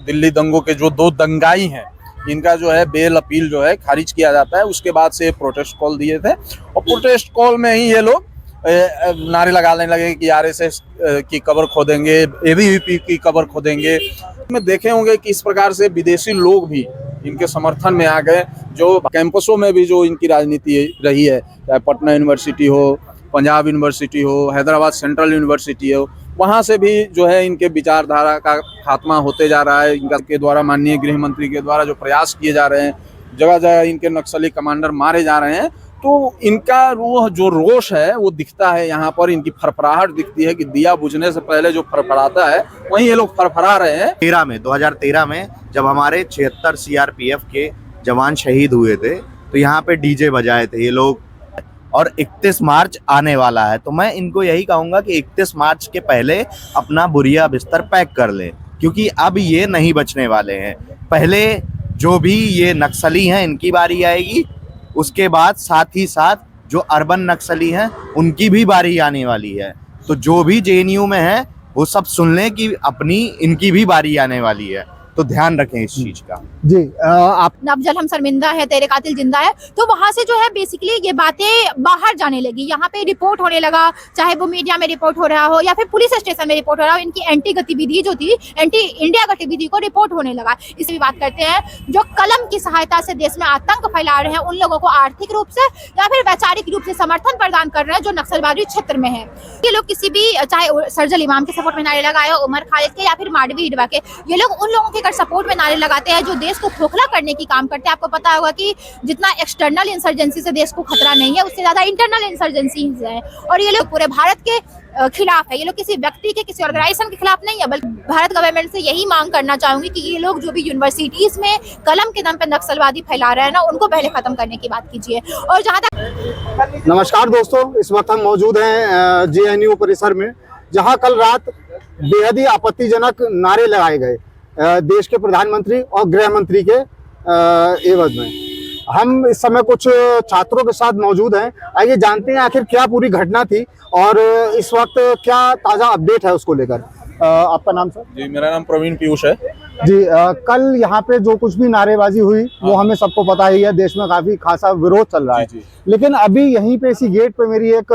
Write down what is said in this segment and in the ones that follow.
दिल्ली दंगों के जो 2 दंगाई हैं, इनका जो है बेल अपील जो है खारिज किया जाता है। उसके बाद से प्रोटेस्ट कॉल दिए थे और प्रोटेस्ट कॉल में ही ये लोग नारे लगाने लगे कि आरएसएस की कब्र खोदेंगे, एबीवीपी की कब्र खोदेंगे। में देखे होंगे कि इस प्रकार से विदेशी लोग भी इनके समर्थन में आ गए। जो कैंपसों में भी जो इनकी राजनीति रही है, चाहे पटना यूनिवर्सिटी हो, पंजाब यूनिवर्सिटी हो, हैदराबाद सेंट्रल यूनिवर्सिटी हो, वहाँ से भी जो है इनके विचारधारा का खात्मा होते जा रहा है। इनका के द्वारा, माननीय गृह मंत्री के द्वारा जो प्रयास किए जा रहे हैं, जगह जगह इनके नक्सली कमांडर मारे जा रहे हैं, तो इनका वो जो रोष है वो दिखता है यहाँ पर। इनकी फरफराहट दिखती है कि दिया बुझने से पहले जो फरफराता है वहीं ये लोग फरफरा रहे हैं। 2013 में जब हमारे 76 सीआरपीएफ के जवान शहीद हुए थे तो यहाँ पे डीजे बजाए थे ये लोग, और 31 मार्च आने वाला है तो मैं इनको यही कहूँगा कि 31 मार्च के पहले अपना बुरिया बिस्तर पैक कर ले, क्योंकि अब ये नहीं बचने वाले हैं। पहले जो भी ये नक्सली हैं इनकी बारी आएगी, उसके बाद साथ ही साथ जो अर्बन नक्सली हैं उनकी भी बारी आने वाली है। तो जो भी जेएनयू में है वो सब सुन लें कि अपनी इनकी भी बारी आने वाली है, तो ध्यान रखें इस चीज का। जी आप नवजल हम शर्मिंदा है, तेरे कातिल जिंदा है, तो वहां से जो है बेसिकली ये बातें बाहर जाने लगी। यहाँ पे रिपोर्ट होने लगा, चाहे वो मीडिया में रिपोर्ट हो रहा हो या फिर पुलिस स्टेशन में रिपोर्ट हो रहा हो, इनकी एंटी गतिविधि जो थी, एंटी इंडिया गतिविधि को रिपोर्ट होने लगा। इससे भी बात करते हैं जो कलम की सहायता से देश में आतंक फैला रहे हैं, उन लोगों को आर्थिक रूप से या फिर वैचारिक रूप से समर्थन प्रदान कर रहे हैं जो नक्सलवादी क्षेत्र में है। ये लोग किसी भी, चाहे सर्जिल इमाम के सपोर्ट में नारे लगाए, उमर खालिद के या फिर माडवी हिडवा के, ये लोग उन लोगों के सपोर्ट में नारे लगाते हैं जो देश को खोखला करने की काम करते हैं। आपको पता होगा कि जितना एक्सटर्नल इंसर्जेंसी से देश को खतरा नहीं है, उससे ज्यादा इंटरनल इंसर्जेंसी है। और ये लोग पूरे भारत के खिलाफ है। ये लोग किसी व्यक्ति के, किसी ऑर्गेनाइजेशन के खिलाफ नहीं है, बल्कि भारत गवर्नमेंट से यही मांग करना चाहूंगी कि ये लोग जो भी यूनिवर्सिटीज में कलम के दम पे नक्सलवादी फैला रहे हैं ना, उनको पहले खत्म करने की बात कीजिए। और जहाँ तक नमस्कार दोस्तों, इस वक्त हम मौजूद हैं जेएनयू परिसर में, जहां कल रात बेहद ही आपत्तिजनक नारे लगाए गए देश के प्रधानमंत्री और गृह मंत्री के एवज में। हम इस समय कुछ छात्रों के साथ मौजूद हैं। आइए जानते हैं आखिर क्या पूरी घटना थी और इस वक्त क्या ताज़ा अपडेट है उसको लेकर। आपका नाम सर? जी, मेरा नाम प्रवीण पीयूष है। जी, कल यहाँ पे जो कुछ भी नारेबाजी हुई वो हमें सबको पता ही है, देश में काफी खासा विरोध चल रहा है। लेकिन अभी यहीं पे इसी गेट पे मेरी एक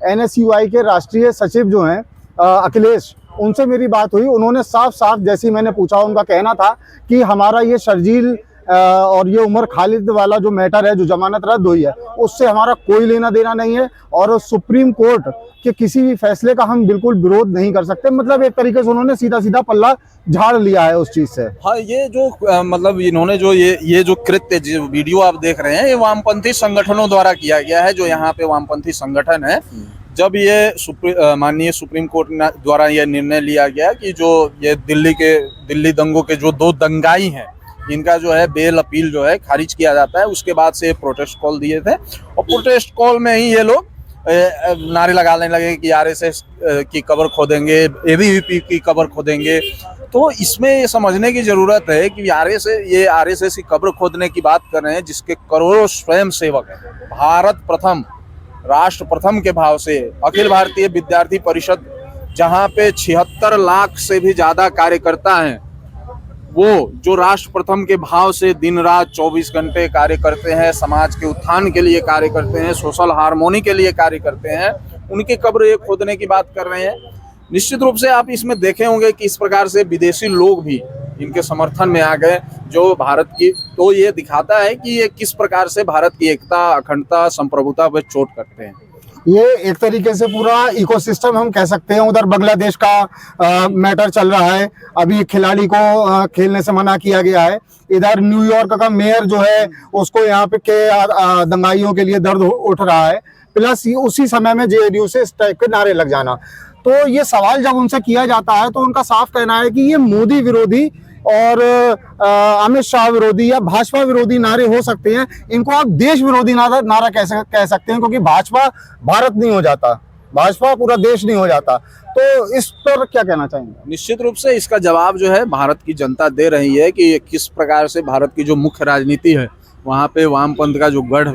NSUI के राष्ट्रीय सचिव जो हैं अखिलेश, उनसे मेरी बात हुई। उन्होंने साफ साफ, जैसे मैंने पूछा, उनका कहना था कि हमारा ये शर्जील और ये उमर खालिद वाला जो मैटर है, जो जमानत रद्द हुई है, उससे हमारा कोई लेना देना नहीं है और सुप्रीम कोर्ट के किसी भी फैसले का हम बिल्कुल विरोध नहीं कर सकते। मतलब एक तरीके से उन्होंने सीधा सीधा पल्ला झाड़ लिया है उस चीज से। हाँ, ये जो मतलब इन्होंने जो ये जो कृत्य, जो वीडियो आप देख रहे हैं, ये वामपंथी संगठनों द्वारा किया गया है। जो यहाँ पे वामपंथी संगठन है, जब ये माननीय सुप्रीम कोर्ट द्वारा यह निर्णय लिया गया कि जो ये दिल्ली दंगों के जो 2 दंगाई हैं, इनका जो है बेल अपील जो है खारिज किया जाता है। उसके बाद से प्रोटेस्ट कॉल दिए थे और प्रोटेस्ट कॉल में ही ये लोग नारे लगाने लगे कि आरएसएस की कब्र खोदेंगे, एबीवीपी की कब्र खोदेंगे। तो इसमें ये समझने की जरूरत है कि आरएसएस की कब्र खोदने की बात कर रहे हैं, जिसके करोड़ों स्वयं सेवक हैं। भारत प्रथम, राष्ट्र प्रथम के भाव से अखिल भारतीय विद्यार्थी परिषद, जहां पे 76 लाख से भी ज्यादा कार्यकर्ता हैं, वो जो राष्ट्र प्रथम के भाव से दिन रात 24 घंटे कार्य करते हैं, समाज के उत्थान के लिए कार्य करते हैं, सोशल हार्मोनी के लिए कार्य करते हैं, उनकी कब्र ये खोदने की बात कर रहे हैं। निश्चित रूप से आप इसमें देखे होंगे कि इस प्रकार से विदेशी लोग भी इनके समर्थन में आ गए, जो भारत की, तो ये दिखाता है कि ये किस प्रकार से भारत की एकता, अखंडता, संप्रभुता पर चोट करते हैं। ये एक तरीके से पूरा इकोसिस्टम हम कह सकते हैं। उधर बांग्लादेश का मैटर चल रहा है, अभी खिलाड़ी को खेलने से मना किया गया है। इधर न्यूयॉर्क का मेयर जो है, उसको यहाँ पे के दंगाइयों के लिए दर्द उठ रहा है, प्लस उसी समय में जेएनयू से इस टाइप के नारे लग जाना। तो ये सवाल जब उनसे किया जाता है तो उनका साफ कहना है कि ये मोदी विरोधी और अमित शाह विरोधी या भाजपा विरोधी नारे हो सकते हैं, इनको आप देश विरोधी नारा कह सकते हैं, क्योंकि भाजपा भारत नहीं हो जाता, भाजपा पूरा देश नहीं हो जाता। तो इस पर क्या कहना चाहेंगे? निश्चित रूप से इसका जवाब जो है भारत की जनता दे रही है कि किस प्रकार से भारत की जो मुख्य राजनीति है, वहाँ पे वामपंथ का जो गढ़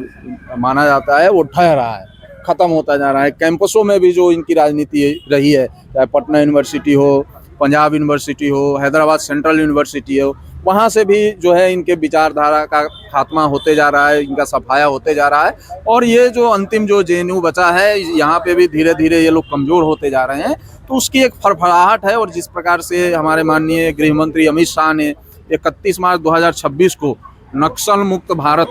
माना जाता है वो ढह रहा है, खत्म होता जा रहा है। कैंपसों में भी जो इनकी राजनीति रही है, चाहे पटना यूनिवर्सिटी हो, पंजाब यूनिवर्सिटी हो, हैदराबाद सेंट्रल यूनिवर्सिटी हो, वहाँ से भी जो है इनके विचारधारा का खात्मा होते जा रहा है, इनका सफाया होते जा रहा है। और ये जो अंतिम जो जेएनयू बचा है, यहाँ पे भी धीरे धीरे ये लोग कमज़ोर होते जा रहे हैं। तो उसकी एक फड़फड़ाहट है। और जिस प्रकार से हमारे माननीय गृह मंत्री अमित शाह ने 31 मार्च 2026 को नक्सल मुक्त भारत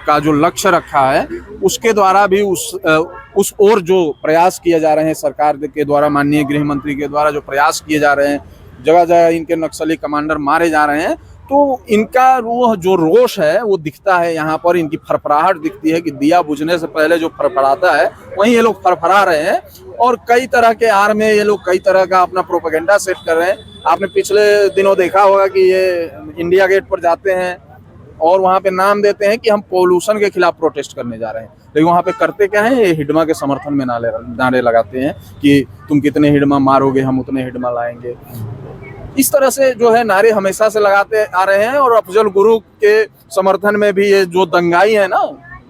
का जो लक्ष्य रखा है, उसके द्वारा भी उस ओर जो प्रयास किए जा रहे हैं सरकार के द्वारा, माननीय गृह मंत्री के द्वारा जो प्रयास किए जा रहे हैं, जगह जगह इनके नक्सली कमांडर मारे जा रहे हैं, तो इनका वो जो रोष है वो दिखता है यहाँ पर। इनकी फरफराहट दिखती है कि दिया बुझने से पहले जो फरफराता है वहीं ये लोग फरफरा रहे हैं। और कई तरह के आर में ये लोग कई तरह का अपना प्रोपेगेंडा सेट कर रहे हैं। आपने पिछले दिनों देखा होगा कि ये इंडिया गेट पर जाते हैं और वहाँ पे नाम देते हैं कि हम पोल्यूशन के खिलाफ प्रोटेस्ट करने जा रहे हैं, लेकिन वहाँ पे करते क्या है, ये हिडमा के समर्थन में नारे लगाते हैं कि तुम कितने हिडमा मारोगे, हम उतने हिडमा लाएंगे। इस तरह से जो है नारे हमेशा से लगाते आ रहे हैं। और अफजल गुरु के समर्थन में भी ये जो दंगाई है ना,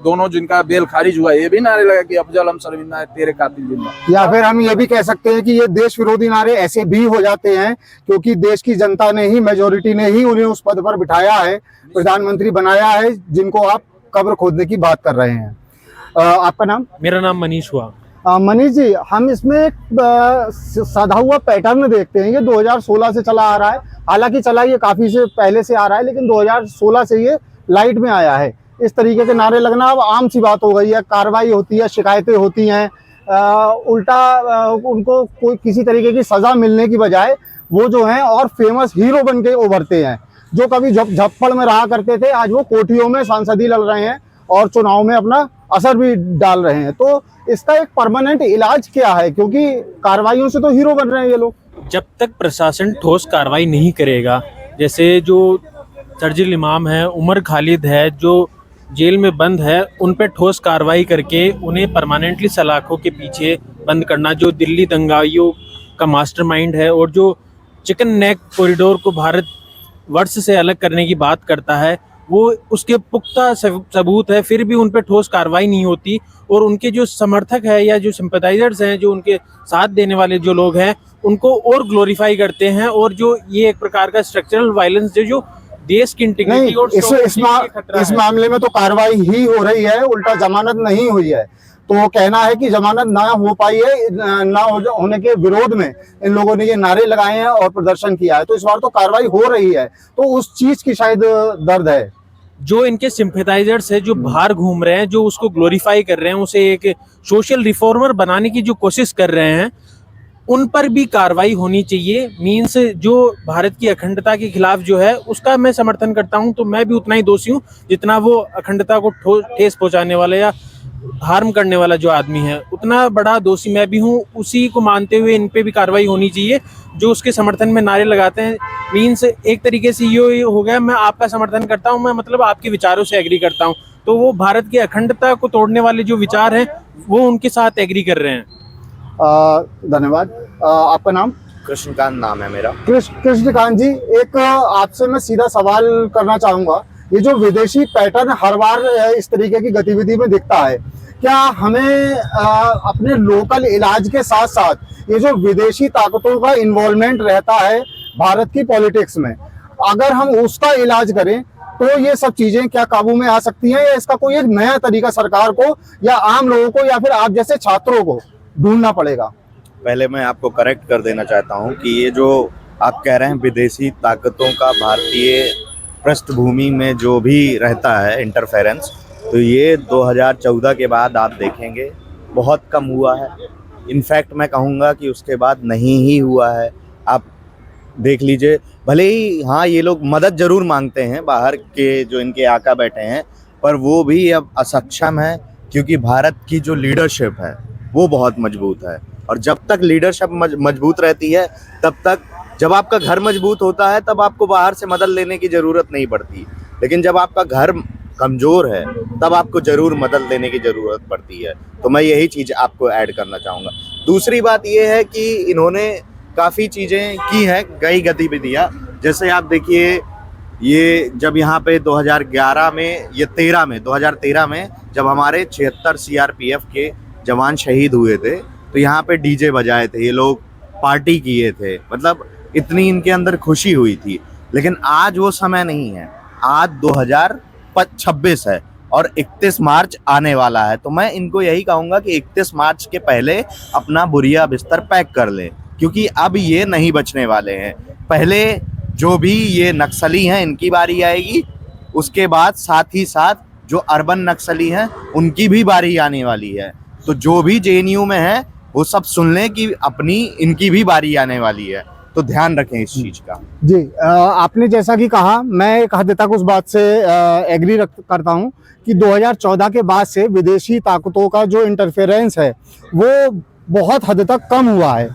दोनों जिनका बेल खारिज हुआ, ये भी नारे लगा कि अफजल हम शर्मिंदा है, तेरे कातिल जिंदा। या फिर हम ये भी कह सकते हैं कि ये देश विरोधी नारे ऐसे भी हो जाते हैं क्योंकि देश की जनता ने ही, मेजोरिटी ने ही उन्हें उस पद पर बिठाया है, प्रधानमंत्री बनाया है, जिनको आप कब्र खोदने की बात कर रहे हैं। आपका नाम? मेरा नाम मनीष हुआ। मनीष जी, हम इसमें एक साधा हुआ पैटर्न देखते हैं। ये 2016 से चला आ रहा है, हालांकि चला ये काफी से पहले से आ रहा है, लेकिन 2016 से ये लाइट में आया है। इस तरीके के नारे लगना अब आम सी बात हो गई है। कार्रवाई होती है, शिकायतें होती हैं, उल्टा उनको कोई किसी तरीके की सजा मिलने की बजाय वो जो हैं और फेमस हीरो बन के उभरते हैं। जो कभी झप्पड़ में रहा करते थे, आज वो कोठियों में सांसदी लड़ रहे हैं और चुनाव में अपना असर भी डाल रहे हैं। तो इसका एक परमानेंट इलाज क्या है, क्योंकि कार्रवाइयों से तो हीरो बन रहे हैं ये लोग। जब तक प्रशासन ठोस कार्रवाई नहीं करेगा, जैसे जो सर्जिल इमाम है, उमर खालिद है, जो जेल में बंद है, उन पे ठोस कार्रवाई करके उन्हें परमानेंटली सलाखों के पीछे बंद करना, जो दिल्ली दंगाइयों का मास्टरमाइंड है और जो चिकन नेक कॉरिडोर को भारत वर्ष से अलग करने की बात करता है, वो उसके पुख्ता सबूत है, फिर भी उन पे ठोस कार्रवाई नहीं होती। और उनके जो समर्थक है या जो सिंपैथाइजर्स हैं, जो उनके साथ देने वाले जो लोग हैं, उनको और ग्लोरीफाई करते हैं। और जो ये एक प्रकार का स्ट्रक्चरल वायलेंस जो देश की इंटीग्रिटी और इस मामले में तो कार्रवाई ही हो रही है, उल्टा जमानत नहीं हुई है। तो कहना है कि जमानत ना हो पाई है, ना होने के विरोध में इन लोगों ने ये नारे लगाए हैं और प्रदर्शन किया है। तो इस बार तो कार्रवाई हो रही है, तो उस चीज की शायद दर्द है। जो इनके सिंपैथाइजर्स है, जो बाहर घूम रहे हैं, जो उसको ग्लोरीफाई कर रहे हैं, उसे एक सोशल रिफॉर्मर बनाने की जो कोशिश कर रहे हैं, उन पर भी कार्रवाई होनी चाहिए। मीन्स जो भारत की अखंडता के खिलाफ जो है, उसका मैं समर्थन करता हूं, तो मैं भी उतना ही दोषी हूं जितना वो अखंडता को ठेस पहुंचाने वाला या हार्म करने वाला जो आदमी है, उतना बड़ा दोषी मैं भी हूं। उसी को मानते हुए इन पे भी कार्रवाई होनी चाहिए जो उसके समर्थन में नारे लगाते हैं। मीन्स एक तरीके से ये हो गया, मैं आपका समर्थन करता हूं, मैं मतलब आपके विचारों से एग्री करता हूं, तो वो भारत की अखंडता को तोड़ने वाले जो विचार हैं वो उनके साथ एग्री कर रहे हैं। धन्यवाद। आपका नाम? कृष्णकांत नाम है मेरा। कृष्णकांत जी, एक आपसे मैं सीधा सवाल करना चाहूंगा। ये जो विदेशी पैटर्न हर बार इस तरीके की गतिविधि में दिखता है, क्या हमें अपने लोकल इलाज के साथ साथ ये जो विदेशी ताकतों का इन्वॉल्वमेंट रहता है भारत की पॉलिटिक्स में, अगर हम उसका इलाज करें तो ये सब चीजें क्या काबू में आ सकती हैं, या इसका कोई एक नया तरीका सरकार को या आम लोगों को या फिर आप जैसे छात्रों को ढूंढना पड़ेगा? पहले मैं आपको करेक्ट कर देना चाहता हूं कि ये जो आप कह रहे हैं विदेशी ताकतों का भारतीय पृष्ठभूमि में जो भी रहता है इंटरफेरेंस, तो ये 2014 के बाद आप देखेंगे बहुत कम हुआ है। इनफैक्ट मैं कहूँगा कि उसके बाद नहीं ही हुआ है। आप देख लीजिए, भले ही हाँ ये लोग मदद जरूर मांगते हैं बाहर के जो इनके आका बैठे हैं, पर वो भी अब असक्षम है क्योंकि भारत की जो लीडरशिप है वो बहुत मजबूत है। और जब तक लीडरशिप मजबूत रहती है, तब तक जब आपका घर मजबूत होता है तब आपको बाहर से मदद लेने की ज़रूरत नहीं पड़ती, लेकिन जब आपका घर कमज़ोर है तब आपको ज़रूर मदद लेने की ज़रूरत पड़ती है। तो मैं यही चीज़ आपको ऐड करना चाहूँगा। दूसरी बात ये है कि इन्होंने काफ़ी चीज़ें की हैं, कई गतिविधियाँ, जैसे आप देखिए ये जब यहाँ पे 2011 में या 2013 में जब हमारे 76 CRPF के जवान शहीद हुए थे, तो यहाँ पे डीजे बजाए थे, ये लोग पार्टी किए थे। मतलब इतनी इनके अंदर खुशी हुई थी। लेकिन आज वो समय नहीं है, आज 2026 है और 31 मार्च आने वाला है। तो मैं इनको यही कहूँगा कि 31 मार्च के पहले अपना बोरिया बिस्तर पैक कर लें, क्योंकि अब ये नहीं बचने वाले हैं। पहले जो भी ये नक्सली हैं इनकी बारी आएगी, उसके बाद साथ ही साथ जो अर्बन नक्सली हैं उनकी भी बारी आने वाली है। तो जो भी जेएनयू में है वो सब सुन लें कि अपनी इनकी भी बारी आने वाली है। तो ध्यान रखें इस चीज का। जी, आपने जैसा कि कहा, मैं एक हद तक उस बात से एग्री करता हूं कि 2014 के बाद से विदेशी ताकतों का जो इंटरफेरेंस है वो बहुत हद तक कम हुआ है।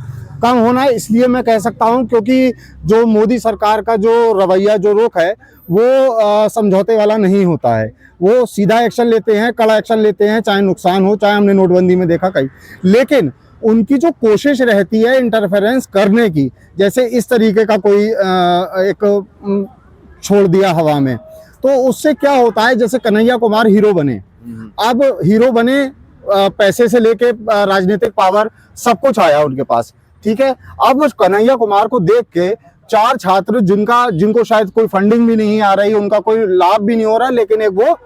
कम होना है इसलिए मैं कह सकता हूं क्योंकि जो मोदी सरकार का जो रवैया, जो रुख है वो समझौते वाला नहीं होता है। वो सीधा एक्शन लेते हैं, कड़ा एक्शन लेते हैं, चाहे नुकसान हो, चाहे हमने नोटबंदी में देखा कहीं। लेकिन उनकी जो कोशिश रहती है इंटरफेरेंस करने की, जैसे इस तरीके का कोई एक छोड़ दिया हवा में, तो उससे क्या होता है, जैसे कन्हैया कुमार हीरो बने। अब हीरो बने, पैसे से लेके राजनीतिक पावर सब कुछ आया उनके पास, ठीक है। अब उस कन्हैया कुमार को देख के 4 छात्र जिनको शायद कोई फंडिंग भी नहीं आ रही, उनका कोई लाभ भी नहीं हो रहा, लेकिन एक वो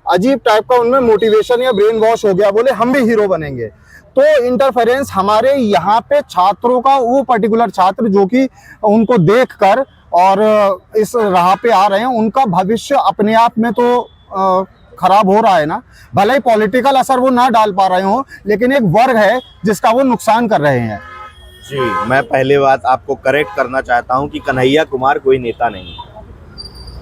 अजीब टाइप का उनमें मोटिवेशन या ब्रेन वॉश हो गया, बोले हम भी हीरो बनेंगे। तो इंटरफेरेंस हमारे यहाँ पे छात्रों का, वो पर्टिकुलर छात्र जो कि उनको देखकर और इस राह पे आ रहे हैं, उनका भविष्य अपने आप में तो खराब हो रहा है ना। भले ही पॉलिटिकल असर वो ना डाल पा रहे हो, लेकिन एक वर्ग है जिसका वो नुकसान कर रहे हैं। जी, मैं पहले बात आपको करेक्ट करना चाहता हूं कि कन्हैया कुमार कोई नेता नहीं है।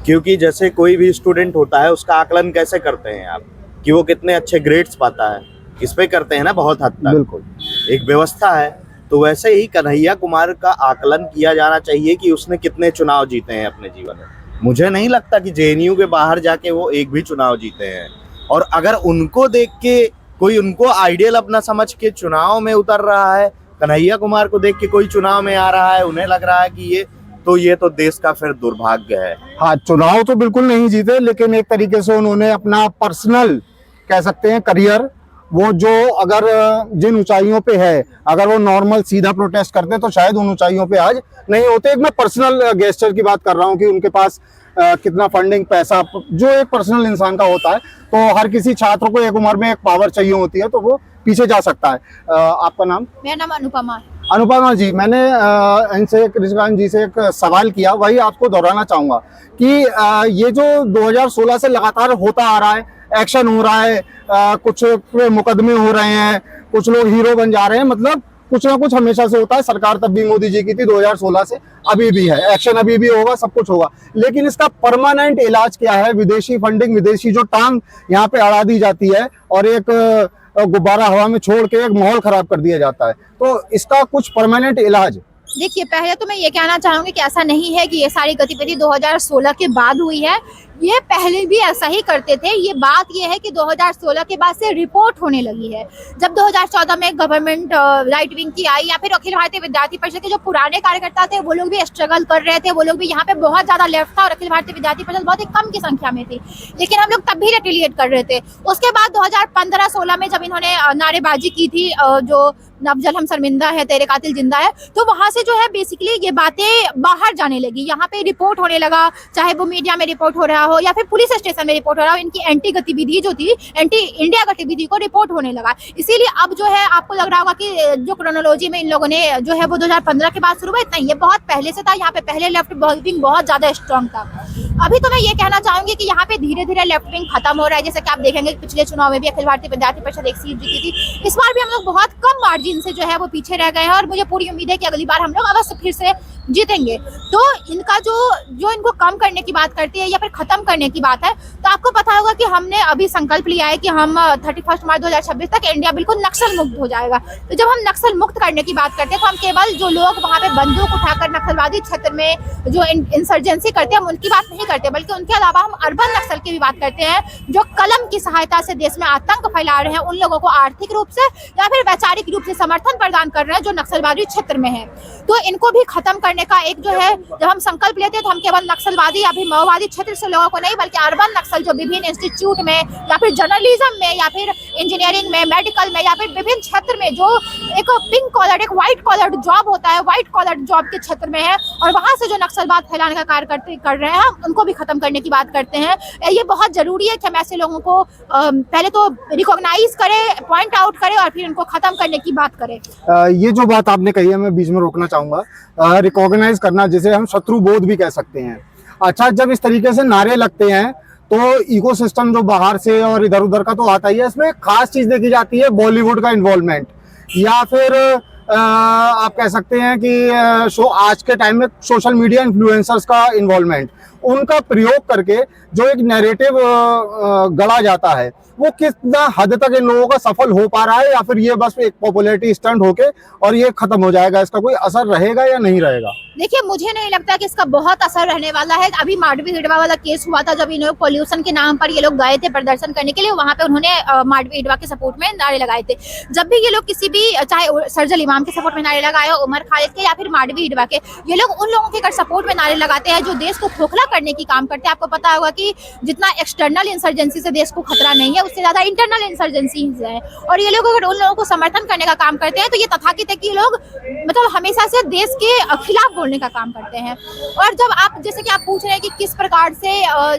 क्योंकि जैसे कोई भी स्टूडेंट होता है उसका आकलन कैसे करते हैं आप, कि वो कितने अच्छे ग्रेड्स पाता है, इस पे करते हैं ना बहुत हद तक। बिल्कुल, एक व्यवस्था है। तो वैसे ही कन्हैया कुमार का आकलन किया जाना चाहिए कि उसने कितने चुनाव जीते हैं अपने जीवन में। मुझे नहीं लगता कि जेएनयू के बाहर जाके वो एक भी चुनाव जीते हैं। और अगर उनको देख के कोई उनको आइडियल अपना समझ के चुनाव में उतर रहा है, कन्हैया कुमार को देख के कोई चुनाव में आ रहा है, उन्हें लग रहा है कि ये तो देश का फिर दुर्भाग्य है। हाँ, चुनाव तो बिल्कुल नहीं जीते, लेकिन एक तरीके से उन्होंने अपना पर्सनल कह सकते हैं करियर, वो जो अगर जिन ऊंचाइयों पे है, अगर वो नॉर्मल सीधा प्रोटेस्ट करते तो शायद उन ऊंचाइयों पे आज नहीं होते। एक मैं पर्सनल गेस्चर की बात कर रहा हूँ कि उनके पास कितना फंडिंग, पैसा, जो एक पर्सनल इंसान का होता है। तो हर किसी छात्र को एक उम्र में एक पावर चाहिए होती है, तो वो पीछे जा सकता है। आपका नाम? मेरा नाम अनुपमा है। अनुपमा जी, मैंने इनसे, कृष्णकांत जी से एक सवाल किया, वही आपको दोहराना चाहूंगा कि ये जो 2016 से लगातार होता आ रहा है, एक्शन हो रहा है, कुछ मुकदमे हो रहे हैं, कुछ लोग हीरो बन जा रहे हैं, मतलब कुछ ना कुछ हमेशा से होता है। सरकार तब भी मोदी जी की थी 2016 से, अभी भी है, एक्शन अभी भी होगा, सब कुछ होगा। लेकिन इसका परमानेंट इलाज क्या है? विदेशी फंडिंग, विदेशी जो टांग यहाँ पे अड़ा दी जाती है और एक गुब्बारा हवा में छोड़ के एक माहौल खराब कर दिया जाता है। तो इसका कुछ परमानेंट इलाज? देखिए, पहले तो मैं ये कहना चाहूंगी कि ऐसा नहीं है कि ये सारी गतिविधि 2016 के बाद हुई है। ये पहले भी ऐसा ही करते थे। ये बात ये है कि 2016 के बाद से रिपोर्ट होने लगी है। जब 2014 में गवर्नमेंट राइट विंग की आई, या फिर अखिल भारतीय विद्यार्थी परिषद के जो पुराने कार्यकर्ता थे वो लोग भी स्ट्रगल कर रहे थे। वो लोग भी, यहाँ पे बहुत ज्यादा लेफ्ट था और अखिल भारतीय विद्यार्थी परिषद बहुत ही कम की संख्या में थी, लेकिन हम लोग तब भी रिटेलिएट कर रहे थे। उसके बाद 2015-16 में जब इन्होंने नारेबाजी की थी, जो नवजल हम शर्मिंदा है, तेरे कातिल जिंदा है, तो वहां से जो है बेसिकली ये बातें बाहर जाने लगी। यहाँ पे रिपोर्ट होने लगा, चाहे वो मीडिया में रिपोर्ट हो रहा हो या फिर पुलिस स्टेशन में रिपोर्ट हो रहा हो। इनकी एंटी गतिविधि जो थी, एंटी इंडिया गतिविधि को रिपोर्ट होने लगा। इसीलिए अब जो है आपको लग रहा होगा कि जो क्रोनोलॉजी में इन लोगों ने जो है वो 2015 के बाद शुरू हुआ, नहीं, ये बहुत पहले से था। यहाँ पे पहले लेफ्ट विंग बहुत ज्यादा स्ट्रॉन्ग था। अभी तो मैं ये कहना चाहूंगी कि यहाँ पे धीरे धीरे लेफ्ट विंग खत्म हो रहा है। जैसे कि आप देखेंगे पिछले चुनाव में भी अखिल भारतीय विद्यार्थी परिषद एक सीट जीती थी। इस बार भी हम लोग बहुत कम मार्जिन से जो है वो पीछे रह गए हैं और मुझे पूरी उम्मीद है कि अगली बार हम लोग अवश्य फिर से जीतेंगे। तो इनका जो इनको कम करने की बात करती है या फिर खत्म करने की बात है, तो आपको पता होगा कि हमने अभी संकल्प लिया है कि हम 31 मार्च 2026 तक इंडिया बिल्कुल नक्सल मुक्त हो जाएगा। तो जब हम नक्सल मुक्त करने की बात करते हैं तो हम केवल जो लोग वहाँ पे बंदूक उठाकर नक्सलवादी क्षेत्र में जो इंसर्जेंसी करते हैं हम उनकी बात नहीं करते, बल्कि उनके अलावा हम अर्बन नक्सल की भी बात करते हैं, जो कलम की सहायता से देश में आतंक फैला रहे हैं। उन लोगों को आर्थिक रूप से या फिर वैचारिक रूप से समर्थन प्रदान कर रहे हैं जो नक्सलवादी क्षेत्र में है। तो इनको भी खत्म करने का एक जो है, जब हम संकल्प लेते हैं तो हम केवल नक्सलवादी या फिर माओवादी क्षेत्र से लोगों को नहीं, बल्कि अर्बन नक्सल जो विभिन्न इंस्टीट्यूट में या फिर जर्नलिज्म में या फिर इंजीनियरिंग में, मेडिकल में या फिर विभिन्न क्षेत्र में जो एक पिंक कॉलर, एक व्हाइट कॉलर जॉब होता है, व्हाइट कॉलर जॉब के क्षेत्र में है, और वहां से जो नक्सलवाद फैलाने का कार्य कर रहे हैं, हम उनको भी खत्म करने की बात करते हैं। ये बहुत जरूरी है कि हम ऐसे लोगों को पहले तो रिकॉग्नाइज करें, पॉइंट आउट करें और फिर उनको खत्म करने की बात करें। ये जो बात आपने कही है, मैं बीच में रोकना चाहूंगा। रिकॉग्नाइज करना, जिसे हम शत्रु बोध भी कह सकते हैं। अच्छा, जब इस तरीके से नारे लगते हैं तो इकोसिस्टम जो बाहर से और इधर उधर का तो आता ही है, इसमें खास चीज देखी जाती है बॉलीवुड का इन्वॉल्वमेंट, या फिर आप कह सकते हैं कि आज के टाइम में सोशल मीडिया इन्फ्लुएंसर्स का इन्वॉल्वमेंट, उनका प्रयोग करके जो एक नैरेटिव गढ़ा जाता है, वो कितना हद तक इन लोगों का सफल हो पा रहा है, या फिर ये बस एक पॉपुलैरिटी स्टंट होके और ये खत्म हो जाएगा, इसका कोई असर रहेगा या नहीं रहेगा? देखिए, मुझे नहीं लगता कि इसका बहुत असर रहने वाला है। अभी मांडवी हिडवा वाला केस हुआ था, जब इन लोग पॉल्यूशन के नाम पर ये लोग गए थे प्रदर्शन करने के लिए, वहां पे उन्होंने मांडवी हिडवा के सपोर्ट में नारे लगाए थे। जब भी ये लोग किसी भी, चाहे सर्जिल इमाम के सपोर्ट में नारे लगाए, उमर खालिद के या फिर मांडवी हिडवा के, ये लोग उन लोगों के सपोर्ट में नारे लगाते हैं जो देश को खोखला करने की काम करते हैं। आपको पता होगा कि जितना एक्सटर्नल इंसर्जेंसी से देश को खतरा नहीं है, उससे ज्यादा इंटरनल इंसर्जेंसी है, और ये लोग अगर उन लोगों को समर्थन करने का काम करते हैं तो ये तथाकथित है कि ये लोग मतलब हमेशा से देश के खिलाफ बोलने का काम करते हैं। और जब आप, जैसे कि आप पूछ रहे हैं कि किस प्रकार से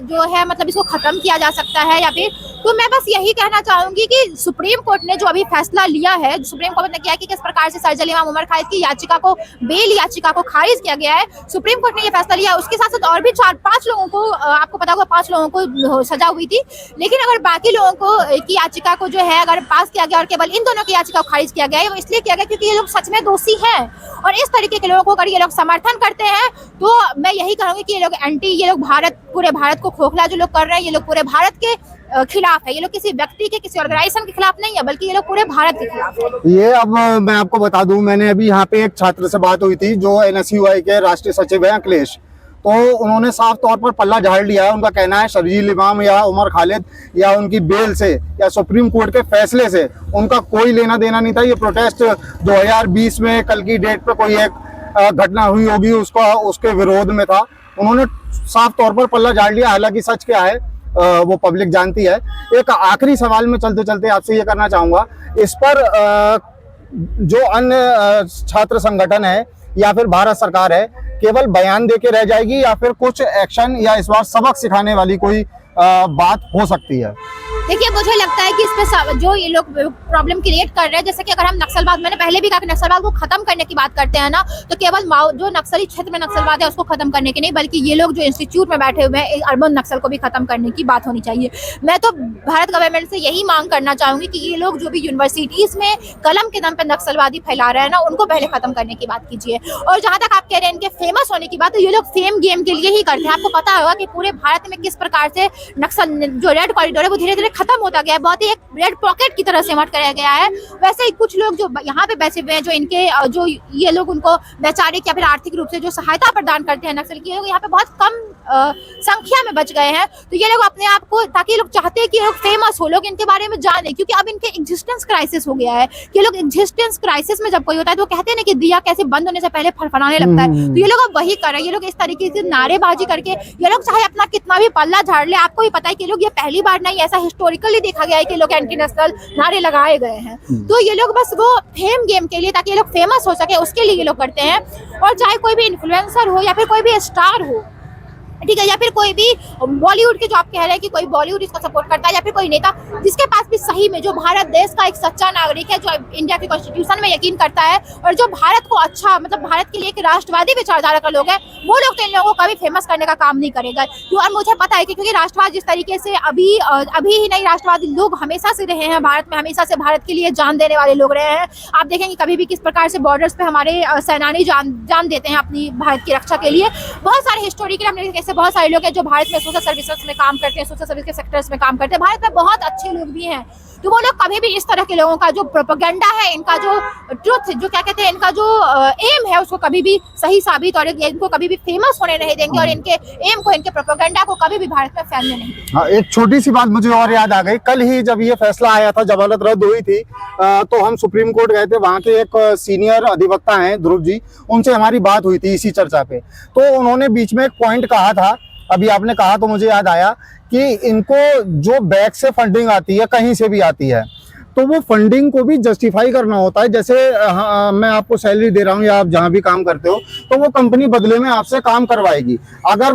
जो है मतलब इसको खत्म किया जा सकता है या फिर, तो मैं बस यही कहना चाहूंगी कि सुप्रीम कोर्ट ने जो अभी फैसला लिया है, सुप्रीम कोर्ट ने किया कि किस प्रकार से सर्जिल इमाम उमर खालिद की याचिका को, बेल याचिका को खारिज किया गया है, सुप्रीम कोर्ट ने ये फैसला लिया। उसके साथ साथ और भी 4-5 लोगों को, आपको पता होगा 5 लोगों को सजा हुई थी, लेकिन अगर बाकी लोगों को की याचिका को जो है अगर पास किया गया और केवल इन दोनों की याचिका को खारिज किया गया है, वो इसलिए किया गया क्योंकि ये लोग सच में दोषी हैं। और इस तरीके के लोगों को अगर ये लोग समर्थन करते हैं तो मैं यही कहूंगी कि ये लोग भारत, पूरे भारत को खोखला जो लोग कर रहे हैं, ये लोग पूरे भारत के खिलाफ है। ये लोग किसी व्यक्ति के, किसी ऑर्गेनाइजेशन के खिलाफ नहीं है, बल्कि ये लोग पूरे भारत के खिलाफ है। ये अब मैं आपको बता दूं, मैंने अभी यहाँ पे एक छात्र से बात हुई थी जो NSUI के राष्ट्रीय सचिव हैं, अखिलेश, तो उन्होंने साफ तौर पर पल्ला झाड़ लिया है। उनका कहना है सर्जिल इमाम या उमर खालिद या उनकी बेल से या सुप्रीम कोर्ट के फैसले से उनका कोई लेना देना नहीं था। ये प्रोटेस्ट 2020 में कल की डेट पे कोई एक घटना हुई होगी, उसके विरोध में था। उन्होंने साफ तौर पर पल्ला झाड़ लिया। हालांकि सच क्या है वो पब्लिक जानती है। एक आखिरी सवाल में चलते चलते आपसे ये करना चाहूंगा, इस पर जो अन्य छात्र संगठन है या फिर भारत सरकार है, केवल बयान देके रह जाएगी या फिर कुछ एक्शन या इस बार सबक सिखाने वाली कोई बात हो सकती है? देखिए, मुझे लगता है कि इस पे जो ये लोग प्रॉब्लम क्रिएट कर रहे हैं, जैसे कि अगर हम नक्सलवाद, मैंने पहले भी कहा कि नक्सलवाद को खत्म करने की बात करते हैं ना, तो केवल जो नक्सली क्षेत्र में नक्सलवाद है उसको खत्म करने की नहीं, बल्कि ये लोग जो इंस्टीट्यूट में बैठे हुए हैं, अर्बन नक्सल को भी खत्म करने की बात होनी चाहिए। मैं तो भारत गवर्नमेंट से यही मांग करना चाहूंगी कि ये लोग जो भी यूनिवर्सिटीज में कलम के दम पर नक्सलवादी फैला रहे हैं ना, उनको पहले खत्म करने की बात कीजिए। और जहां तक आप कह रहे हैं इनके फेमस होने की बात, तो ये लोग फेम गेम के लिए ही करते हैं। आपको पता होगा कि पूरे भारत में किस प्रकार से नक्सल जो रेड कॉरिडोर है वो धीरे धीरे खत्म होता गया है, बहुत ही एक रेड पॉकेट की तरह से मट कराया गया है। वैसे ही कुछ लोग जो यहाँ पे बैठे हुए हैं, जो इनके जो ये लोग उनको वैचारिक या फिर आर्थिक रूप से जो सहायता प्रदान करते हैं नक्सल की, ये लोग यहाँ पे बहुत कम संख्या में बच गए हैं। तो ये लोग अपने आप को, ताकि ये लोग चाहते हैं कि ये लोग फेमस हो, लोग इनके बारे में जाने, क्योंकि अब इनके एग्जिस्टेंस क्राइसिस हो गया है। कि लोग एग्जिस्टेंस क्राइसिस में जब कोई होता है तो कहते हैं ना कि दिया कैसे बंद होने से पहले फड़फड़ाने लगता है, तो ये लोग अब वही कर रहे हैं। ये लोग इस तरीके से नारेबाजी करके, ये लोग चाहे अपना कितना भी पल्ला झाड़ ले, आपको भी पता है कि लोग ये पहली बार नहीं, ऐसा हिस्टोरिकली देखा गया है कि लोग एंटी नेशनल नारे लगाए गए हैं। तो ये लोग बस वो फेम गेम के लिए, ताकि ये लोग फेमस हो सके, उसके लिए ये लोग करते हैं। और चाहे कोई भी इन्फ्लुएंसर हो या फिर कोई भी स्टार हो, ठीक है, या फिर कोई भी बॉलीवुड के, जो आप कह रहे हैं कि कोई बॉलीवुड इसको सपोर्ट करता है, या फिर कोई नेता जिसके पास भी सही में, जो भारत देश का एक सच्चा नागरिक है, जो इंडिया के कॉन्स्टिट्यूशन में यकीन करता है और जो भारत को अच्छा, मतलब भारत के लिए एक राष्ट्रवादी विचारधारा का लोग है, वो लोग तो इन लोगों को कभी फेमस करने का काम नहीं करेगा। और मुझे पता है कि क्योंकि राष्ट्रवाद जिस तरीके से अभी ही नहीं, राष्ट्रवादी लोग हमेशा से रहे हैं भारत में, हमेशा से भारत के लिए जान देने वाले लोग रहे हैं। आप देखेंगे कभी भी किस प्रकार से बॉर्डर्स पे हमारे सेनानी जान देते हैं अपनी भारत की रक्षा के लिए। बहुत सारे हिस्टोरिकल हमने कैसे बहुत सारे लोग हैं जो भारत में सोशल सर्विसेज में काम करते हैं, सोशल सर्विस के सेक्टर्स में काम करते हैं। भारत में बहुत अच्छे लोग भी हैं। कि वो लोग कभी भी इस तरह के लोगों का जो प्रोपेगेंडा है, इनका जो ट्रुथ, जो क्या कहते हैं, इनका जो एम है, उसको कभी भी सही साबित और इनको कभी भी फेमस होने नहीं देंगे और इनके एम को, इनके प्रोपेगेंडा को कभी भी भारत में फैलने नहीं देंगे। हाँ, एक छोटी सी बात मुझे और याद आ गई। कल ही जब ये फैसला आया था, जमानत रद्द हुई थी, तो हम सुप्रीम कोर्ट गए थे। वहाँ के एक सीनियर अधिवक्ता हैं ध्रुव जी, उनसे हमारी बात हुई थी इसी चर्चा पे। तो उन्होंने बीच में एक पॉइंट कहा था, अभी आपने कहा तो मुझे याद आया कि इनको जो बैंक से फंडिंग आती है, कहीं से भी आती है, तो वो फंडिंग को भी जस्टिफाई करना होता है। जैसे मैं आपको सैलरी दे रहा हूँ या आप जहाँ भी काम करते हो, तो वो कंपनी बदले में आपसे काम करवाएगी। अगर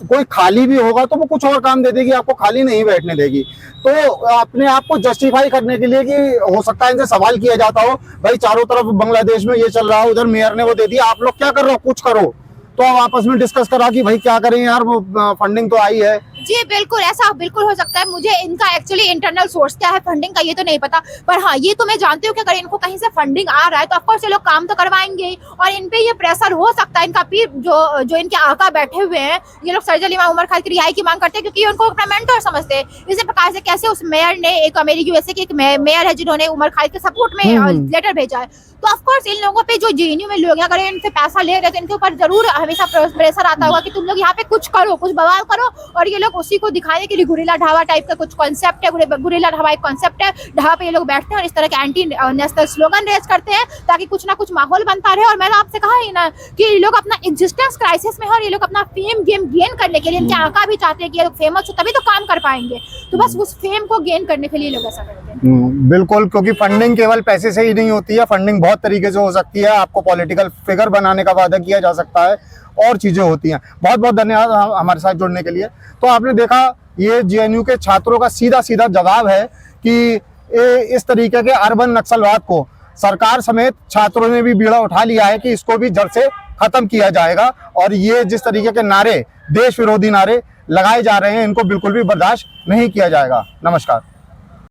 कोई खाली भी होगा तो वो कुछ और काम दे देगी, आपको खाली नहीं बैठने देगी। तो अपने आप को जस्टिफाई करने के लिए, कि हो सकता है इनसे सवाल किया जाता हो, भाई चारों तरफ बांग्लादेश में ये चल रहा है, उधर मेयर ने वो दे दिया, आप लोग क्या कर रहे हो, कुछ करो। तो अब आपस में डिस्कस करा कि भाई क्या करें यार, वो फंडिंग तो आई है। जी बिल्कुल, ऐसा बिल्कुल हो सकता है। मुझे इनका एक्चुअली इंटरनल सोर्स क्या है फंडिंग का ये तो नहीं पता, पर हाँ ये तो मैं जानती हूँ कि अगर इनको कहीं से फंडिंग आ रहा है तो ऑफकोर्स ये लोग काम तो करवाएंगे और इन पे ये प्रेशर हो सकता है। इनका पीर जो इनके आका बैठे हुए हैं, ये लोग सर्जिल इमाम उमर खालिद की रिहाई की मांग करते हैं क्योंकि उनको अपना मेंटर समझते हैं। इसी प्रकार से कैसे उस मेयर ने, एक अमेरिकी यूएसए की एक मेयर है जिन्होंने उमर खालिद के सपोर्ट में लेटर भेजा है, तो ऑफकोर्स इन लोगों पे जो जेएनयू में लोग हैं, अगर इनसे पैसा ले रहे हैं तो इनके ऊपर जरूर हमेशा प्रेशर आता होगा कि तुम लोग यहाँ पे कुछ करो, कुछ बवाल करो। और ये लोग उसी को दिखाने के लिए गुरिल्ला ढाबा टाइप का कुछ कॉन्सेप्ट है, गुरिल्ला ढाबा एक कॉन्सेप्ट है, ढाबा पे ये लोग बैठते हैं और इस तरह के एंटी नेशनल स्लोगन रेज करते हैं ताकि कुछ ना कुछ माहौल बनता रहे। और मैंने आपसे कहा ही ना कि ये लोग अपना एग्जिस्टेंस क्राइसिस में है और ये लोग अपना फेम गेन करने के लिए, इनके आका भी चाहते हैं कि ये लोग फेमस हो तभी तो काम कर पाएंगे, तो बस उस फेम को गेन करने के लिए लोग ऐसा करते हैं। बिल्कुल, क्योंकि फंडिंग केवल पैसे से ही नहीं होती है, फंडिंग बहुत तरीके से हो सकती है। आपको पॉलिटिकल फिगर बनाने का वादा किया जा सकता है, और चीजें होती हैं। बहुत बहुत धन्यवाद हमारे साथ जुड़ने के लिए। तो आपने देखा, ये जेएनयू के छात्रों का सीधा सीधा जवाब है कि इस तरीके के अर्बन नक्सलवाद को सरकार समेत छात्रों ने भी बीड़ा उठा लिया है कि इसको भी जड़ से खत्म किया जाएगा। और ये जिस तरीके के नारे, देश विरोधी नारे लगाए जा रहे हैं, इनको बिल्कुल भी बर्दाश्त नहीं किया जाएगा। नमस्कार।